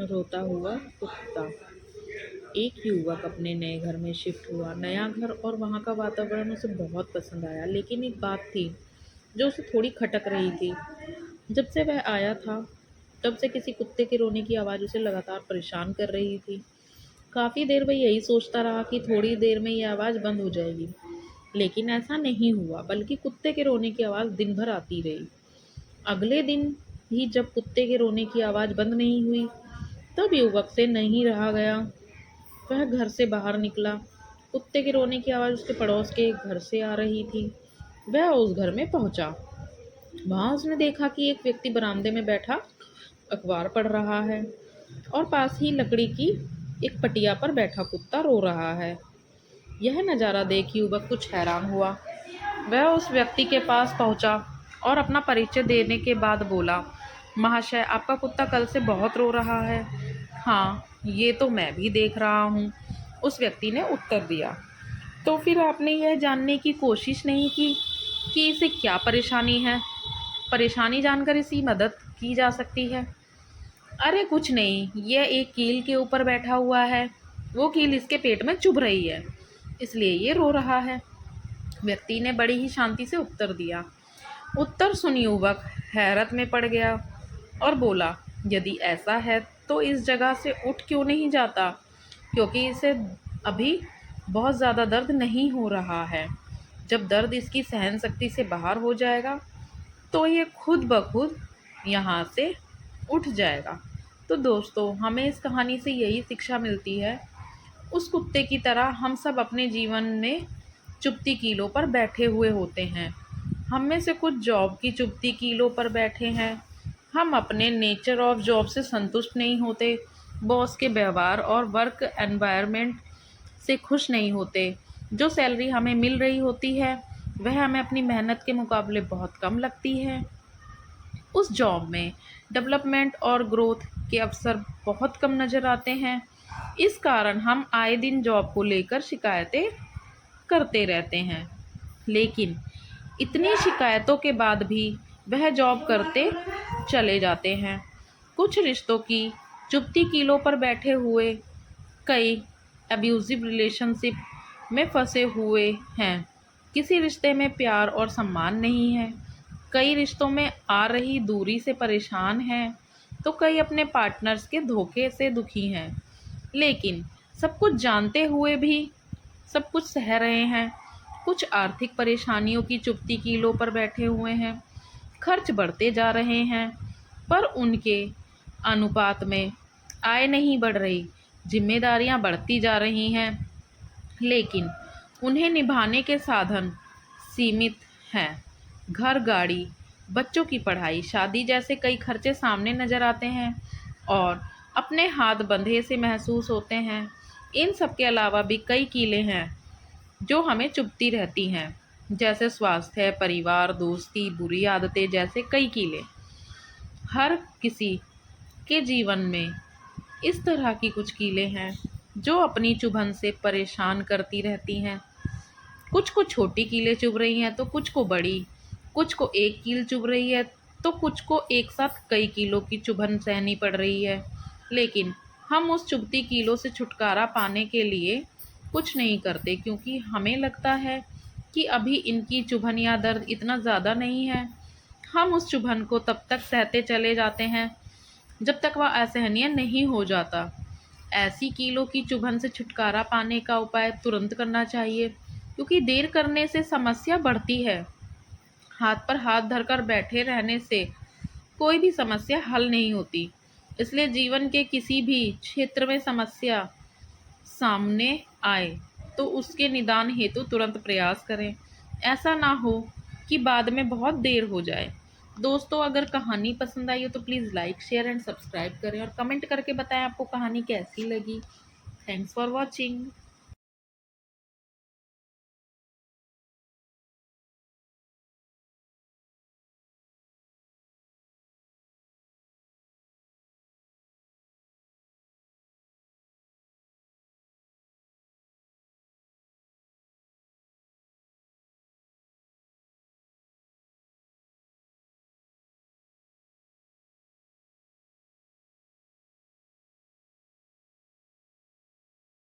रोता हुआ कुत्ता। एक युवक अपने नए घर में शिफ्ट हुआ। नया घर और वहाँ का वातावरण उसे बहुत पसंद आया, लेकिन एक बात थी जो उसे थोड़ी खटक रही थी। जब से वह आया था, तब से किसी कुत्ते के रोने की आवाज़ उसे लगातार परेशान कर रही थी। काफ़ी देर वह यही सोचता रहा कि थोड़ी देर में यह आवाज़ बंद हो जाएगी, लेकिन ऐसा नहीं हुआ, बल्कि कुत्ते के रोने की आवाज़ दिन भर आती रही। अगले दिन भी जब कुत्ते के रोने की आवाज़ बंद नहीं हुई, तब युवक से नहीं रहा गया। वह घर से बाहर निकला। कुत्ते के रोने की आवाज़ उसके पड़ोस के एक घर से आ रही थी। वह उस घर में पहुंचा। वहां उसने देखा कि एक व्यक्ति बरामदे में बैठा अखबार पढ़ रहा है और पास ही लकड़ी की एक पटिया पर बैठा कुत्ता रो रहा है। यह नज़ारा देख युवक कुछ हैरान हुआ। वह उस व्यक्ति के पास पहुंचा और अपना परिचय देने के बाद बोला, महाशय, आपका कुत्ता कल से बहुत रो रहा है। हाँ, ये तो मैं भी देख रहा हूँ, उस व्यक्ति ने उत्तर दिया। तो फिर आपने यह जानने की कोशिश नहीं की कि इसे क्या परेशानी है? परेशानी जानकर इसकी मदद की जा सकती है। अरे कुछ नहीं, यह एक कील के ऊपर बैठा हुआ है। वो कील इसके पेट में चुभ रही है, इसलिए ये रो रहा है, व्यक्ति ने बड़ी ही शांति से उत्तर दिया। उत्तर सुन युवक हैरत में पड़ गया और बोला, यदि ऐसा है तो इस जगह से उठ क्यों नहीं जाता, क्योंकि इसे अभी बहुत ज़्यादा दर्द नहीं हो रहा है। जब दर्द इसकी सहन शक्ति से बाहर हो जाएगा तो ये खुद ब खुद यहाँ से उठ जाएगा। तो दोस्तों, हमें इस कहानी से यही शिक्षा मिलती है, उस कुत्ते की तरह हम सब अपने जीवन में चुभती कीलों पर बैठे हुए होते हैं। हम में से कुछ जॉब की चुभती कीलों पर बैठे हैं। हम अपने नेचर ऑफ जॉब से संतुष्ट नहीं होते, बॉस के व्यवहार और वर्क एनवायरनमेंट से खुश नहीं होते। जो सैलरी हमें मिल रही होती है वह हमें अपनी मेहनत के मुकाबले बहुत कम लगती है। उस जॉब में डेवलपमेंट और ग्रोथ के अवसर बहुत कम नज़र आते हैं। इस कारण हम आए दिन जॉब को लेकर शिकायतें करते रहते हैं, लेकिन इतनी शिकायतों के बाद भी वह जॉब करते चले जाते हैं। कुछ रिश्तों की चुभती कीलों पर बैठे हुए कई अब्यूजिव रिलेशनशिप में फंसे हुए हैं। किसी रिश्ते में प्यार और सम्मान नहीं है, कई रिश्तों में आ रही दूरी से परेशान हैं, तो कई अपने पार्टनर्स के धोखे से दुखी हैं। लेकिन सब कुछ जानते हुए भी सब कुछ सह रहे हैं। कुछ आर्थिक परेशानियों की चुभती कीलों पर बैठे हुए हैं। खर्च बढ़ते जा रहे हैं, पर उनके अनुपात में आय नहीं बढ़ रही। जिम्मेदारियां बढ़ती जा रही हैं, लेकिन उन्हें निभाने के साधन सीमित हैं। घर, गाड़ी, बच्चों की पढ़ाई, शादी जैसे कई खर्चे सामने नज़र आते हैं और अपने हाथ बंधे से महसूस होते हैं। इन सब के अलावा भी कई कीलें हैं जो हमें चुभती रहती हैं, जैसे स्वास्थ्य, परिवार, दोस्ती, बुरी आदतें जैसे कई कीलें। हर किसी के जीवन में इस तरह की कुछ कीलें हैं जो अपनी चुभन से परेशान करती रहती हैं। कुछ को छोटी कीलें चुभ रही हैं तो कुछ को बड़ी, कुछ को एक कील चुभ रही है तो कुछ को एक साथ कई कीलों की चुभन सहनी पड़ रही है। लेकिन हम उस चुभती कीलों से छुटकारा पाने के लिए कुछ नहीं करते, क्योंकि हमें लगता है कि अभी इनकी चुभन या दर्द इतना ज़्यादा नहीं है। हम उस चुभन को तब तक सहते चले जाते हैं जब तक वह असहनीय नहीं हो जाता। ऐसी कीलों की चुभन से छुटकारा पाने का उपाय तुरंत करना चाहिए, क्योंकि देर करने से समस्या बढ़ती है। हाथ पर हाथ धरकर बैठे रहने से कोई भी समस्या हल नहीं होती। इसलिए जीवन के किसी भी क्षेत्र में समस्या सामने आए तो उसके निदान हेतु तुरंत प्रयास करें। ऐसा ना हो कि बाद में बहुत देर हो जाए। दोस्तों, अगर कहानी पसंद आई हो तो please like, share and subscribe करें और कमेंट करके बताएं आपको कहानी कैसी लगी। Thanks for watching.